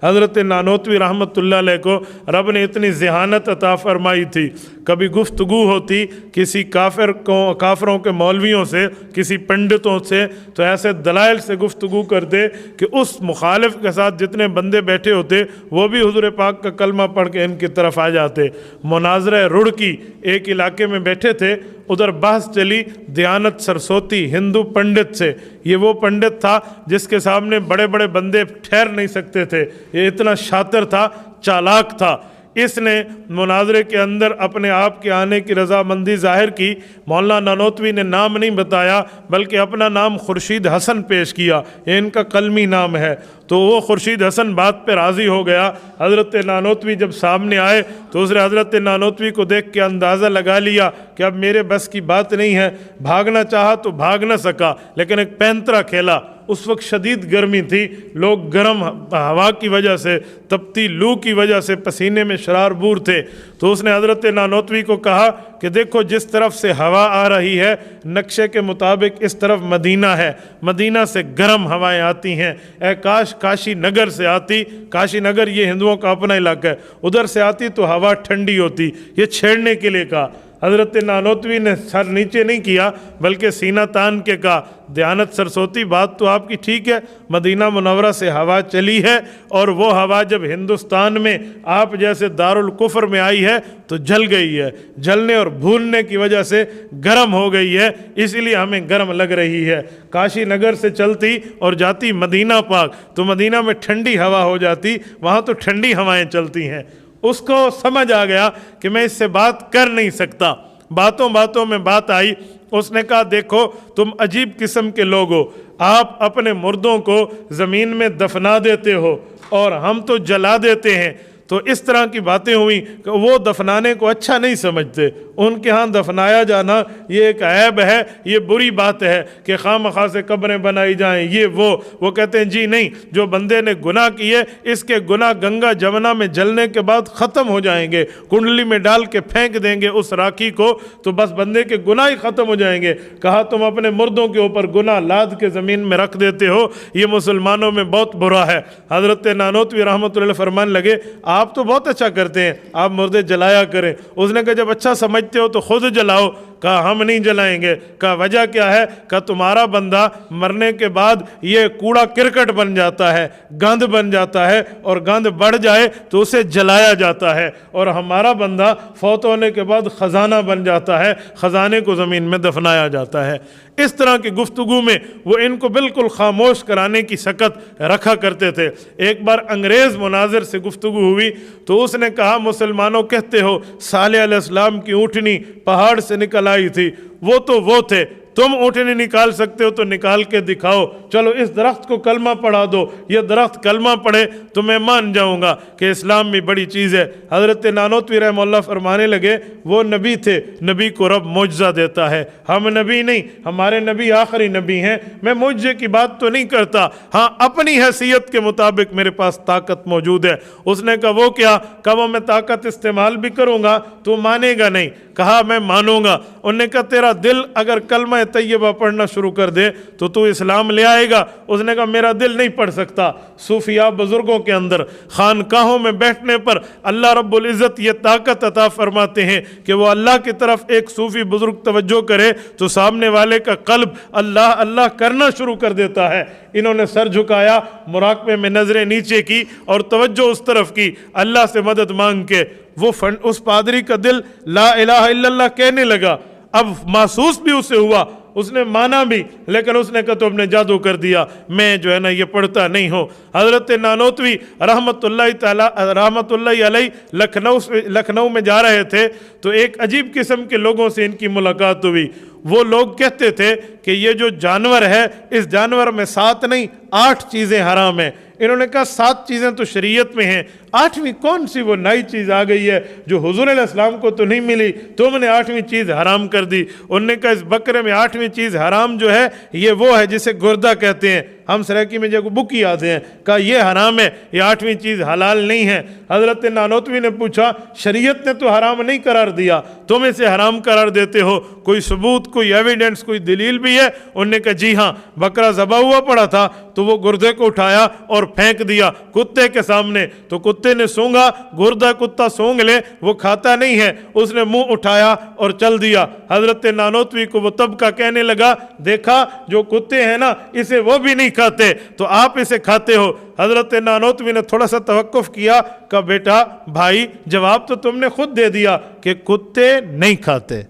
حضرت नानोतवी रहमतुल्लाह अलैह को रब ने इतनी ज़हानत अता फरमाई थी, कभी गुफ्तगू होती किसी काफिरों के मौलवियों से, किसी पंडितों से, तो ऐसे दलाइल से गुफ्तगू करते कि उस मुखालिफ के साथ जितने बंदे बैठे होते वो भी हुजूर पाक का कलमा पढ़ के इनकी तरफ आ जाते। मुनाजरा रुड़की, एक इलाके में बैठे थे, उधर बहस चली दयानत सरस्वती हिंदू पंडित से। ये वो पंडित था जिसके सामने बड़े बड़े बंदे ठहर नहीं सकते थे, ये इतना शातिर था, चालाक था। इसने मुनाजरे के अंदर अपने आप के आने की रजामंदी जाहिर की। मौलाना नानोतवी ने नाम नहीं बताया बल्कि अपना नाम खुर्शीद हसन पेश किया, ये इनका कलमी नाम है। तो वो खुर्शीद हसन बात पे राज़ी हो गया। हज़रत नानोतवी जब सामने आए तो उसने हज़रत नानोतवी को देख के अंदाज़ा लगा लिया कि अब मेरे बस की बात नहीं है। भागना चाहा तो भाग न सका, लेकिन एक पैंतरा खेला। उस वक्त शदीद गर्मी थी, लोग गर्म हवा की वजह से, तपती लू की वजह से पसीने में शरारबूर थे। तो उसने हज़रत नानोतवी को कहा कि देखो जिस तरफ से हवा आ रही है नक्शे के मुताबिक इस तरफ मदीना है, मदीना से गर्म हवाएं आती हैं। ए काश काशी नगर से आती, काशी नगर ये हिंदुओं का अपना इलाका है, उधर से आती तो हवा ठंडी होती। ये छेड़ने के लिए कहा। हज़रत नानोतवी ने सर नीचे नहीं किया बल्कि सीना तान के कहा, दयानत सरस्वती बात तो आपकी ठीक है, मदीना मुनव्वरा से हवा चली है और वो हवा जब हिंदुस्तान में आप जैसे दारुल कुफ्र में आई है तो जल गई है, जलने और भूनने की वजह से गर्म हो गई है, इसीलिए हमें गर्म लग रही है। काशी नगर से चलती और जाती मदीना पाक तो मदीना में ठंडी हवा हो जाती, वहाँ तो ठंडी हवाएं चलती हैं। उसको समझ आ गया कि मैं इससे बात कर नहीं सकता। बातों बातों में बात आई, उसने कहा देखो तुम अजीब किस्म के लोग हो, आप अपने मुर्दों को ज़मीन में दफना देते हो और हम तो जला देते हैं। तो इस तरह की बातें हुई कि वो दफनाने को अच्छा नहीं समझते, उनके यहाँ दफनाया जाना ये एक ऐब है, ये बुरी बात है कि खामखा से कब्रें बनाई जाएं, ये वो कहते हैं जी नहीं, जो बंदे ने गुनाह किए इसके गुनाह गंगा जमुना में जलने के बाद ख़त्म हो जाएंगे, कुंडली में डाल के फेंक देंगे उस राखी को तो बस बंदे के गुनाह ही ख़त्म हो जाएंगे। कहा तुम अपने मुर्दों के ऊपर गुनाह लाद के ज़मीन में रख देते हो, ये मुसलमानों में बहुत बुरा है। हज़रत नानोतवी रहमतुल्लाह अलैह फरमान लगे आप तो बहुत अच्छा करते हैं, आप मुर्दे जलाया करें। उसने कहा जब अच्छा समझते हो तो खुद जलाओ। कहा हम नहीं जलाएंगे। कहा वजह क्या है? कहा तुम्हारा बंदा मरने के बाद ये कूड़ा किरकट बन जाता है, गंद बन जाता है और गंद बढ़ जाए तो उसे जलाया जाता है, और हमारा बंदा फौत होने के बाद ख़जाना बन जाता है, ख़जाने को ज़मीन में दफनाया जाता है। इस तरह की गुफ्तगू में वो इनको बिल्कुल खामोश कराने की सकत रखा करते थे। एक बार अंग्रेज़ मुनाजिर से गुफ्तगू हुई तो उसने कहा मुसलमानों कहते हो सालेह अलैहिस्सलाम की ऊँटनी पहाड़ से निकल आई थी, वो तो वो थे, तुम ऊँटनी निकाल सकते हो तो निकाल के दिखाओ, चलो इस दरख्त को कलमा पढ़ा दो, ये दरख्त कलमा पढ़े तो मैं मान जाऊंगा कि इस्लाम में बड़ी चीज़ है। हज़रत नानोतवी रहमतुल्लाह फरमाने लगे वो नबी थे, नबी को रब मुजज़ा देता है, हम नबी नहीं, हमारे नबी आखिरी नबी हैं। मैं मुजज़े की बात तो नहीं करता, हाँ अपनी हैसियत के मुताबिक मेरे पास ताकत मौजूद है। उसने कहा वो क्या? कहा वो मैं ताकत इस्तेमाल भी करूँगा तो मानेगा नहीं। कहा मैं मानूंगा। उन्होंने कहा तेरा दिल अगर कलमा तैयबा पढ़ना शुरू कर दे तो तू इस्लाम ले आएगा। उसने कहा मेरा दिल नहीं पढ़ सकता। सूफिया बुजुर्गों के अंदर खानकाहों में बैठने पर अल्लाह रब्बुल इज़्ज़त ये ताकत अता फरमाते हैं कि वो अल्लाह की तरफ एक सूफी बुजुर्ग तवज्जो करे तो सामने वाले का कल्ब अल्लाह अल्लाह करना शुरू कर देता है। इन्होंने सर झुकाया, मुराकबे में नजरें नीचे की और तवज्जो उस तरफ की, अल्लाह से मदद मांग के वो उस पादरी का दिल ला इलाहा इल्लल्लाह कहने लगा। अब महसूस भी उसे हुआ, उसने माना भी, लेकिन उसने कहा तो अपने जादू कर दिया, मैं जो है ना ये पढ़ता नहीं हूँ। हज़रत नानोतवी रहमतुल्लाहि अलैह लखनऊ में जा रहे थे तो एक अजीब किस्म के लोगों से इनकी मुलाकात हुई। वो लोग कहते थे कि ये जो जानवर है इस जानवर में 7 नहीं 8 चीज़ें हराम हैं। इन्होंने कहा 7 चीज़ें तो शरीयत में हैं, 8वीं कौन सी वो नई चीज़ आ गई है जो हुजूर अलैहिस्सलाम को तो नहीं मिली, तुमने 8वीं चीज़ हराम कर दी। उन्होंने कहा इस बकरे में 8वीं चीज़ हराम जो है ये वो है जिसे गुर्दा कहते हैं। हम सराकी में जब बुकी आते हैं, कहा ये हराम है, ये 8वीं चीज़ हलाल नहीं है। हज़रत नानोतवी ने पूछा शरीयत ने तो हराम नहीं करार दिया, तुम इसे हराम करार देते हो, कोई सबूत, कोई एविडेंस, कोई दलील भी है? उन्होंने कहा जी हाँ, बकरा ज़बा हुआ पड़ा था तो वो गुर्दे को उठाया और फेंक दिया कुत्ते के सामने, तो कुत्ते ने सूंघा, गुर्दा कुत्ता सूंघ ले, वो खाता नहीं है, उसने मुंह उठाया और चल दिया। हज़रत नानोतवी को वो तब का कहने लगा, देखा जो कुत्ते हैं ना इसे वो भी नहीं खाते, तो आप इसे खाते हो। हज़रत नानोतवी ने थोड़ा सा तवक्कुफ किया, कहा बेटा भाई जवाब तो तुमने खुद दे दिया कि कुत्ते नहीं खाते,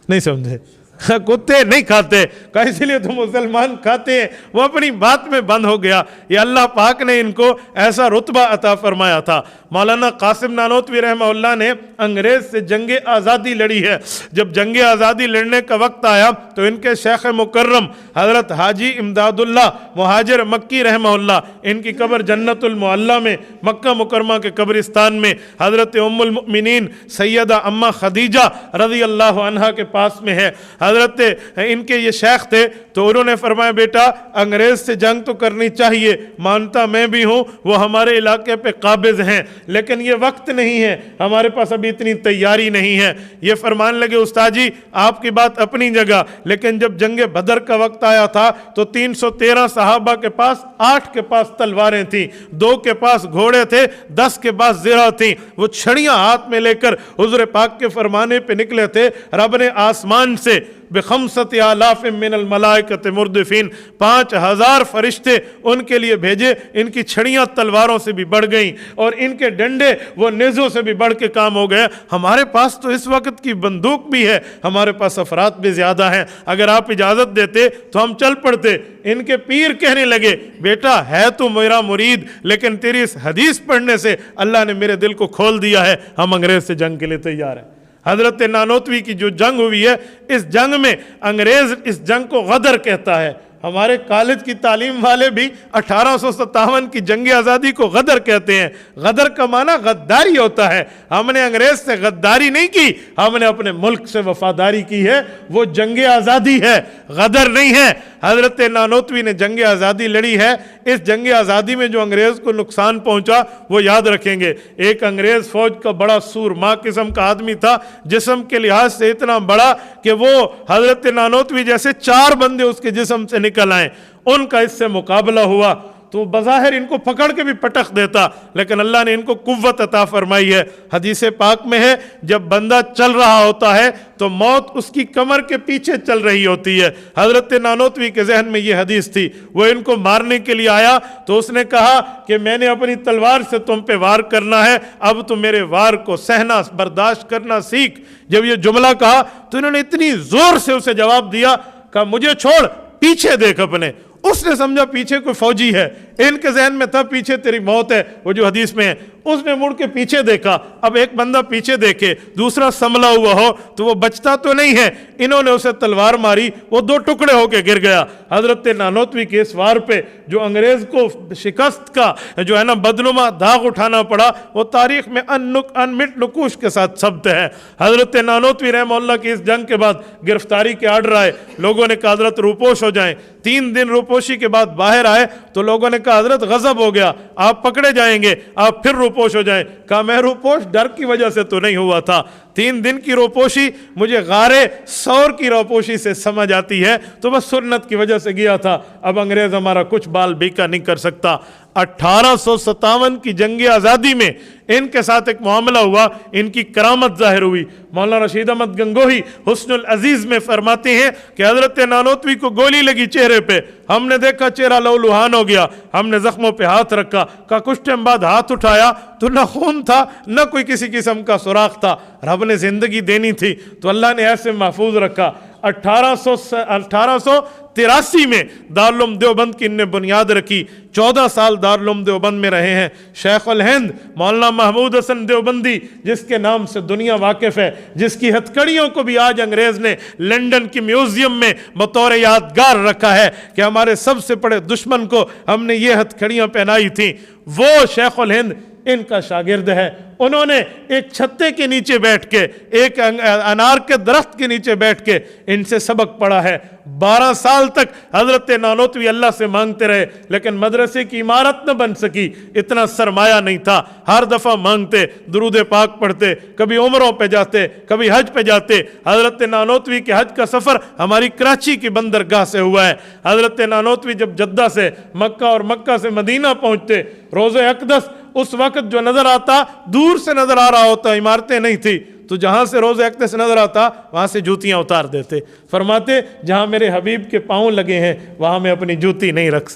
नहीं समझे, कुत्ते नहीं खाते, कहा इसलिए तो मुसलमान खाते हैं। वो अपनी बात में बंद हो गया। ये अल्लाह पाक ने इनको ऐसा रुतबा अता फरमाया था। मौलाना कासिम नानोतवी रहमहुल्लाह ने अंग्रेज़ से जंग आज़ादी लड़ी है। जब जंग आज़ादी लड़ने का वक्त आया तो इनके शेख मुकर्रम हज़रत हाजी इमदादुल्लाह मुहाजिर मक्की रहमहुल्लाह, इनकी कब्र जन्नतुल मुअल्ला में मक्का मुकरमा के कब्रिस्तान में हज़रत उम्मुल मुमिनीन सैयदा अम्मा खदीजा रज़ी अल्लाह अन्हा के पास में है। हज़रत इनके ये शेख थे, तो उन्होंने फरमाया बेटा अंग्रेज़ से जंग तो करनी चाहिए, मानता मैं भी हूँ, वो हमारे इलाके पे काबिज़ हैं, लेकिन ये वक्त नहीं है, हमारे पास अभी इतनी तैयारी नहीं है। ये फरमान लगे उस्ताद जी आपकी बात अपनी जगह, लेकिन जब जंग बदर का वक्त आया था तो 313 सहाबा के पास 8 के पास तलवारें थीं, 2 के पास घोड़े थे, 10 के पास ज़िरा थी। वो छड़ियाँ हाथ में लेकर हुज़ूर पाक के फरमाने पे निकले थे। रब ने आसमान से बेखमसत आलाफ मिनल मलाइकत मुर्दिफीन 5000 फरिश्ते उनके लिए भेजे। इनकी छड़ियाँ तलवारों से भी बढ़ गईं और इनके डंडे वो नेज़ों से भी बढ़ के काम हो गए। हमारे पास तो इस वक्त की बंदूक भी है, हमारे पास अफराद भी ज़्यादा हैं, अगर आप इजाज़त देते तो हम चल पड़ते। इनके पीर कहने लगे बेटा है तो मेरा मुरीद, लेकिन तेरी इस हदीस पढ़ने से अल्लाह ने मेरे दिल को खोल दिया है, हम अंग्रेज़ से जंग के लिए तैयार हैं। हज़रत नानोतवी की जो जंग हुई है, इस जंग में अंग्रेज़ इस जंग को गदर कहता है। हमारे कॉलेज की तालीम वाले भी 1857 की जंग आज़ादी को गदर कहते हैं। गदर का माना गद्दारी होता है। हमने अंग्रेज़ से गद्दारी नहीं की, हमने अपने मुल्क से वफादारी की है, वो जंग आज़ादी है, गदर नहीं है। हज़रत नानोतवी ने जंग आज़ादी लड़ी है। इस जंग आज़ादी में जो अंग्रेज़ को नुकसान पहुंचा वो याद रखेंगे। एक अंग्रेज़ फ़ौज का बड़ा सूरमा किस्म का आदमी था, जिस्म के लिहाज से इतना बड़ा कि वो हज़रत नानोतवी जैसे 4 बंदे उसके जिस्म से निकल आए। उनका इससे मुकाबला हुआ तो बज़ाहिर इनको पकड़ के भी पटक देता, लेकिन अल्लाह ने इनको कुव्वत अता फरमाई है। हदीस पाक में है जब बंदा चल रहा होता है तो मौत उसकी कमर के पीछे चल रही होती है। हज़रत नानोतवी के जहन में ये हदीस थी। वो इनको मारने के लिए आया तो उसने कहा कि मैंने अपनी तलवार से तुम पे वार करना है, अब तो मेरे वार को सहना बर्दाश्त करना सीख। जब ये जुमला कहा तो इन्होंने इतनी जोर से उसे जवाब दिया, कहा मुझे छोड़, पीछे देख अपने। उसने समझा पीछे कोई फौजी है, इनके जहन में था पीछे तेरी मौत है, वो जो हदीस में है। उसने मुड़ के पीछे देखा। अब एक बंदा पीछे देखे, दूसरा संभला हुआ हो तो वो बचता तो नहीं है। इन्होंने उसे तलवार मारी, वो 2 टुकड़े होके गिर गया। हज़रत नानोतवी के इस वार पे जो अंग्रेज़ को शिकस्त का जो है ना बदनुमा दाग उठाना पड़ा, वो तारीख में अनमिट नकूश के साथ सब्त है। हज़रत नानोतवी रहमतुल्लाह की इस जंग के बाद गिरफ्तारी के आर्डर आए। लोगों ने कहा हज़रत रूपोश हो जाएं। 3 दिन रूपोशी के बाद बाहर आए तो लोगों ने कहा हज़रत गज़ब हो गया, आप पकड़े जाएंगे, आप फिर रूपोश हो जाएं। कहा मैं रूपोश डर की वजह से तो नहीं हुआ था, 3 दिन की रोपोशी मुझे गारे सौर की रोपोशी से समझ आती है, तो बस सुन्नत की वजह से गया था। अब अंग्रेज़ हमारा कुछ बाल बीका नहीं कर सकता। 1857 की जंग आज़ादी में इनके साथ एक मामला हुआ, इनकी करामत जाहिर हुई। मौलाना रशीद अहमद गंगोही हुस्नुल अजीज़ में फरमाते हैं कि हज़रत नानोतवी को गोली लगी चेहरे पे, हमने देखा चेहरा लहूलुहान हो गया, हमने जख्मों पे हाथ रखा। का कुछ टाइम बाद हाथ उठाया तो न खून था न कोई किसी किस्म का सुराख था। रब ने ज़िंदगी देनी थी तो अल्लाह ने ऐसे महफूज रखा। 1883 में दारुल देवबंद की इनने बुनियाद रखी। 14 साल दारुल देवबंद में रहे हैं। शेखुल हिंद मौलाना महमूद हसन देवबंदी, जिसके नाम से दुनिया वाकिफ़ है, जिसकी हथकड़ियों को भी आज अंग्रेज़ ने लंदन की म्यूज़ियम में बतौर यादगार रखा है कि हमारे सबसे बड़े दुश्मन को हमने ये हथकड़ियाँ पहनाई थी, वो शेखुल हिंद इनका शागिर्द है। उन्होंने एक छत्ते के नीचे बैठ के, एक अनार के दरख्त के नीचे बैठ के इनसे सबक पढ़ा है। 12 साल साल तक हज़रत नानोतवी अल्लाह से मांगते रहे, लेकिन मदरसे की इमारत न बन सकी, इतना सरमाया नहीं था। हर दफ़ा मांगते, दुरूद पाक पढ़ते, कभी उम्रों पे जाते, कभी हज पे जाते। हज़रत नानोतवी के हज का सफ़र हमारी कराची की बंदरगाह से हुआ है। हज़रत नानोतवी जब जद्दा से मक्का और मक्का से मदीना पहुँचते, रोज़े अक़दस उस वक़्त जो नज़र आता दूर से नज़र आ रहा होता, इमारतें नहीं थी, तो जहाँ से रोज़े अक़दस नज़र आता वहाँ से जूतियाँ उतार देते। फरमाते जहाँ मेरे हबीब के पाँव लगे हैं वहाँ मैं अपनी जूती नहीं रख सकता।